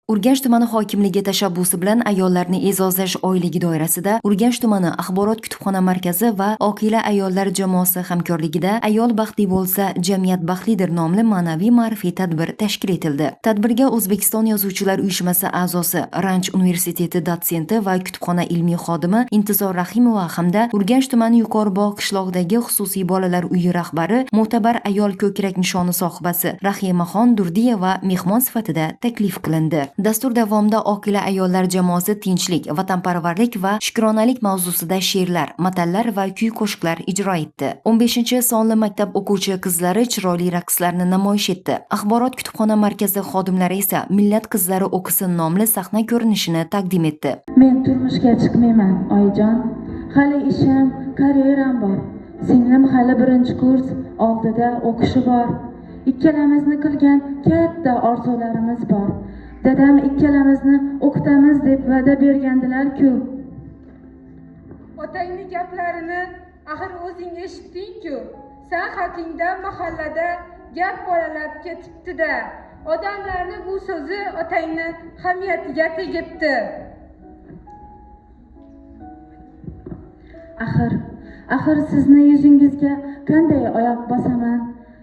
Urganch tumani hokimligi tashabbusi bilan ayollarni e'zozlash oyligi doirasida Urganch tumani axborot kutubxona markazi va Oqila ayollar jamoasi hamkorligida Ayol baxtli bo'lsa, jamiyat baxtlidir nomli ma'naviy ma'rifiy tadbir tashkil etildi. Tadbirga O'zbekiston Yozuvchilar uyushmasi a'zosi, Ranch universiteti dotsenti va kutubxona ilmiy xodimi Intizor Rahimova hamda Urganch tumani Yuqoribog' qishlog'idagi xususiy bolalar uyi rahbari, mo'tabar ayol ko'krak nishoni sohibasi Rahimaxon Durdiyeva mehmon sifatida taklif qilindi. Dastur davomida Oqila ayollar jamoasi tinchlik, vatanparvarlik va shukronalik mavzusida she'rlar, matallar va kuy-qo'shiqlar ijro etdi. 15-sonli maktab o'quvchi qizlari chiroyli raqslarni namoyish etdi. Axborot kutubxona markazi xodimlari esa Millat qizlari o'qisin nomli sahna ko'rinishini taqdim etdi. Men turmushga chiqmayman, oyijon. Hali ishim, karyeram bor. Singlim hali birinchi kurs, oldida o'qishi bor. Ikkalamizni qilgan katta orzularimiz bor. Dadam ikkalamizni o'qitamiz deb va'da bergandilar-ku. Otangning gaplarini axir o'zing eshitding-ku. Sen haqingda mahallada gap bolalab ketibdi-da. Odamlarning bu so'zi otangni hamiyatiga tegibdi. Axir sizni yuzingizga qanday oyoq bosaman?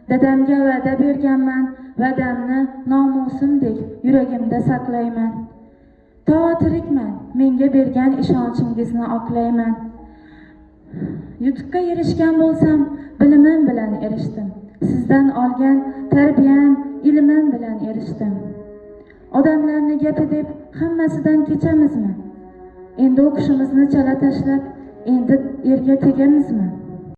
Dadamga va'da berganman, va'damni nomusimdek yuragimda saqlayman. To tirikman, menga bergan ishonchingizni oqlayman. Yutuqqa erishgan bo'lsam, bilimim bilan erishdim. Sizdan olgan tarbiyam, ilmim bilan erishdim. Odamlarni gapi deb hammasidan kechamizmi? Endi o'qishimizni chala tashlab, endi erga tegamizmi?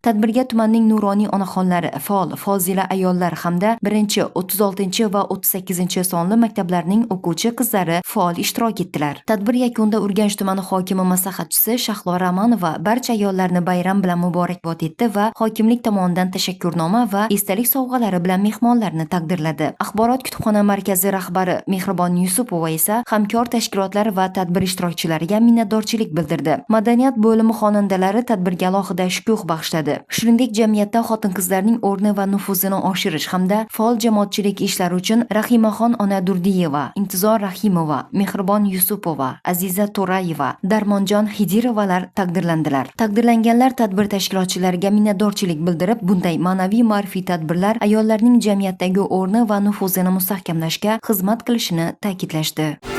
Tadbirga tumanning nuroniy onaxonlari, faol, fozila ayollar hamda 1, 36 va 38-sonli maktablarning o'quvchi qizlari faol ishtirok etdilar. Tadbir yakunida Urganch tumani hokimi maslahatchisi Shahlo Ramanova barcha ayollarni bayram bilan muborakbod etdi va hokimlik tomonidan tashakkurnoma va esdalik sovg'alari bilan mehmonlarni taqdirladi. Axborot kutubxona markazi rahbari Mehribon Yusupova esa hamkor tashkilotlar va tadbir ishtirokchilariga minnatdorchilik bildirdi. Madaniyat bo'limi xonandalari tadbirga alohida shukuh bag'ishladi. Shuningdek, jamiyatda xotin-qizlarning o'rni va nufuzini oshirish hamda faol jamoatchilik ishlari uchun Rahimaxon ona Durdiyeva, Intizor Rahimova, Mehribon Yusupova, Aziza To'rayeva, Darmonjon Hidirovalar taqdirlandilar. Taqdirlanganlar tadbir tashkilotchilariga minnatdorchilik bildirib, bunday ma'naviy ma'rifiy tadbirlar ayollarning jamiyatdagi o'rni va nufuzini mustahkamlashga xizmat qilishini ta'kidlashdi.